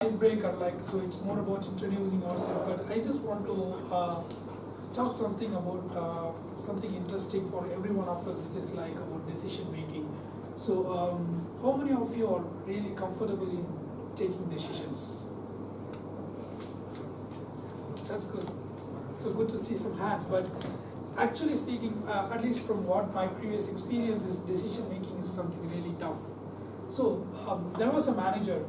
Icebreaker, so it's more about introducing ourselves, but I just want to talk something about something interesting for every one of us, which is like about decision making. So, how many of you are really comfortable in taking decisions? That's good. So good to see some hands, but actually speaking, at least from what my previous experience is, decision making is something really tough. So there was a manager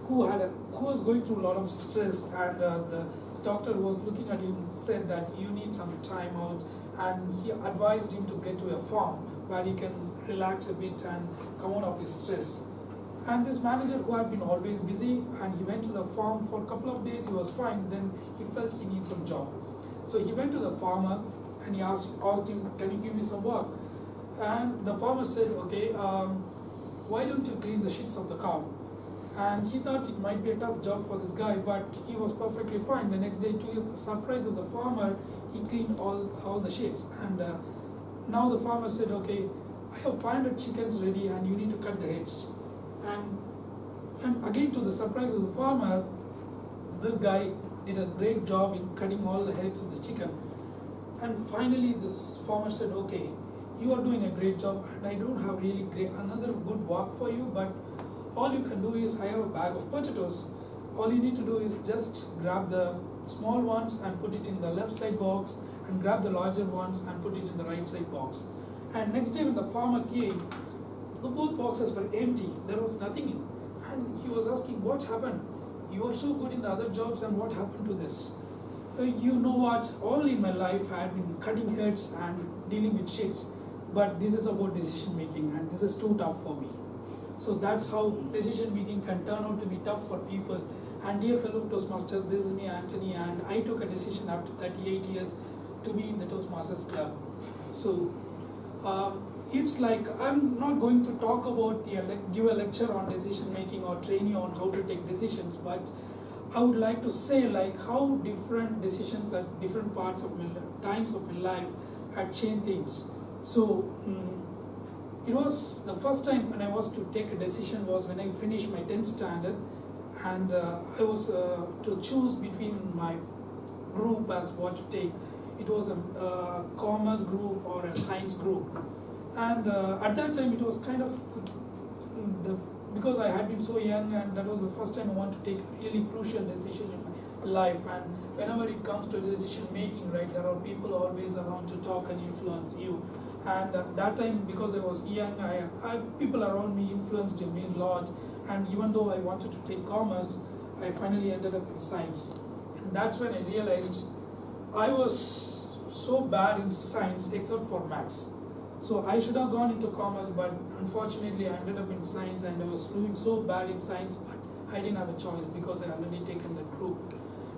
who was going through a lot of stress, and the doctor was looking at him, said that you need some time out, and he advised him to get to a farm where he can relax a bit and come out of his stress. And this manager, who had been always busy, and he went to the farm for a couple of days, he was fine, then he felt he needs some job. So he went to the farmer and he asked him, can you give me some work? And the farmer said, okay, why don't you clean the shits of the cow? And he thought it might be a tough job for this guy, but he was perfectly fine. The next day, to his surprise of the farmer, he cleaned all the shits. And now the farmer said, okay, I have 500 chickens ready and you need to cut the heads. And again, to the surprise of the farmer, this guy did a great job in cutting all the heads of the chicken. And finally, this farmer said, okay, you are doing a great job, and I don't have really another good work for you, but all you can do is, I have a bag of potatoes. All you need to do is just grab the small ones and put it in the left side box, and grab the larger ones and put it in the right side box. And next day when the farmer came, the both boxes were empty. There was nothing in. And he was asking, what happened? You were so good in the other jobs, and what happened to this? You know what? All in my life I had been cutting heads and dealing with shits, but this is about decision making, and this is too tough for me. So that's how decision making can turn out to be tough for people. And dear fellow Toastmasters, this is me, Antony, and I took a decision after 38 years to be in the Toastmasters club. So it's like, I'm not going to talk about, give a lecture on decision making or train you on how to take decisions, but I would like to say how different decisions at different parts of times of my life had changed things. So it was the first time when I was to take a decision was when I finished my 10th standard, and I was to choose between my group as what to take. It was a commerce group or a science group, and at that time it was kind of because I had been so young, and that was the first time I wanted to take a really crucial decision in my life. And whenever it comes to decision making, right, there are people always around to talk and influence you. And that time, because I was young, people around me influenced me a lot. And even though I wanted to take commerce, I finally ended up in science. And that's when I realized I was so bad in science except for maths. So I should have gone into commerce, but unfortunately I ended up in science, and I was doing so bad in science, but I didn't have a choice because I already taken that group.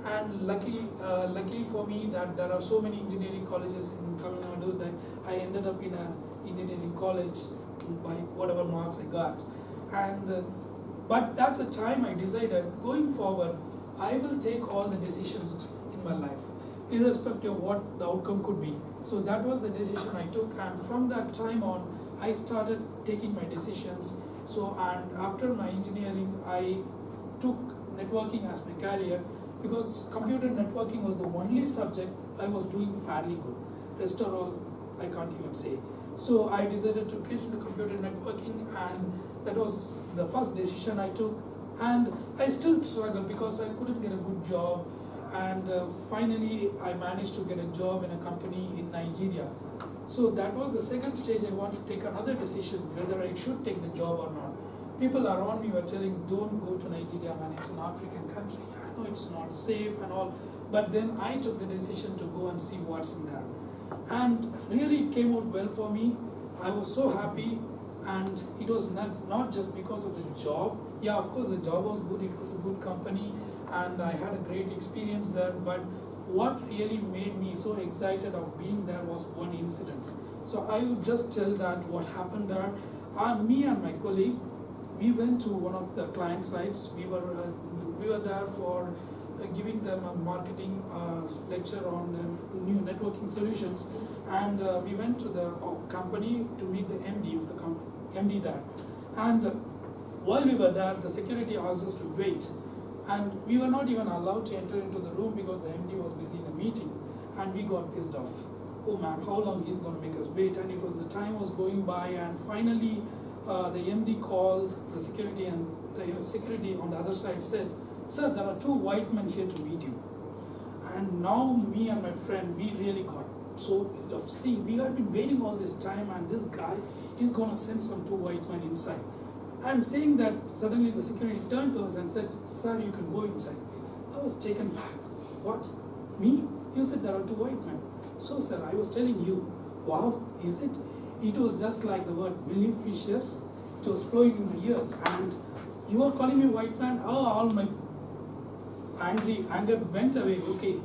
And luckily for me that there are so many engineering colleges in Tamil Nadu that I ended up in an engineering college by whatever marks I got. And but that's the time I decided, going forward, I will take all the decisions in my life, irrespective of what the outcome could be. So that was the decision I took, and from that time on, I started taking my decisions. So, and after my engineering, I took networking as my career, because computer networking was the only subject I was doing fairly good. Rest of all, I can't even say. So I decided to get into computer networking, and that was the first decision I took. And I still struggled because I couldn't get a good job. And finally, I managed to get a job in a company in Nigeria. So that was the second stage. I wanted to take another decision whether I should take the job or not. People around me were telling, don't go to Nigeria, man, it's an African country. I know it's not safe and all. But then I took the decision to go and see what's in there. And really it came out well for me. I was so happy, and it was not just because of the job. Yeah, of course the job was good, it was a good company, and I had a great experience there, but what really made me so excited of being there was one incident. So I would just tell that what happened there. Me and my colleague, we went to one of the client sites. We were there for giving them a marketing lecture on the new networking solutions, and we went to the company to meet the MD of the MD there. And while we were there, the security asked us to wait. And we were not even allowed to enter into the room because the MD was busy in a meeting, and we got pissed off. Oh man, how long he's going to make us wait? And it was, the time was going by, and finally the MD called the security, and the security on the other side said, "Sir, there are 2 white men here to meet you." And now me and my friend, we really got so pissed off. See, we had been waiting all this time, and this guy is going to send some 2 white men inside. And saying that, suddenly the security turned to us and said, "Sir, you can go inside." I was taken back. What? Me? You said there are 2 white men. So sir, I was telling you, wow, is it? It was just like the word beneficious. It was flowing in my ears. And you are calling me white man? Oh, all my anger went away. Okay,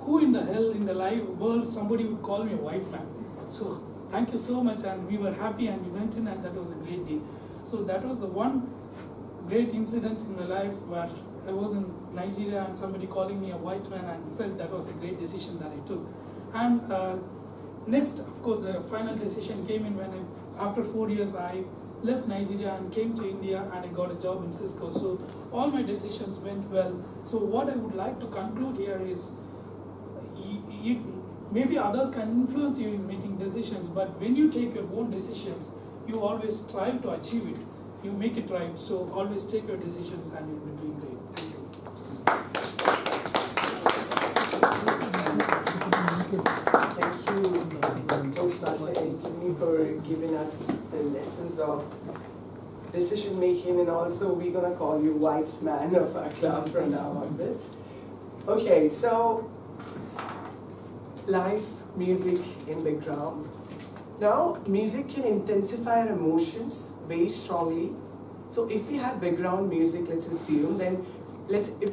who in the hell in the live world somebody would call me a white man? So thank you so much, and we were happy, and we went in, and that was a great day. So that was the one great incident in my life where I was in Nigeria and somebody calling me a white man, and felt that was a great decision that I took. And next, of course, the final decision came in when after 4 years I left Nigeria and came to India, and I got a job in Cisco. So all my decisions went well. So what I would like to conclude here is, maybe others can influence you in making decisions, but when you take your own decisions, you always strive to achieve it. You make it right. So always take your decisions, and you'll be doing great. Thank you, Toastmaster Antony, for giving us the lessons of decision making, and also we're gonna call you white man of our club from now onwards. Okay, so live music in background. Now, music can intensify our emotions very strongly. So if we had background music, let's assume, then if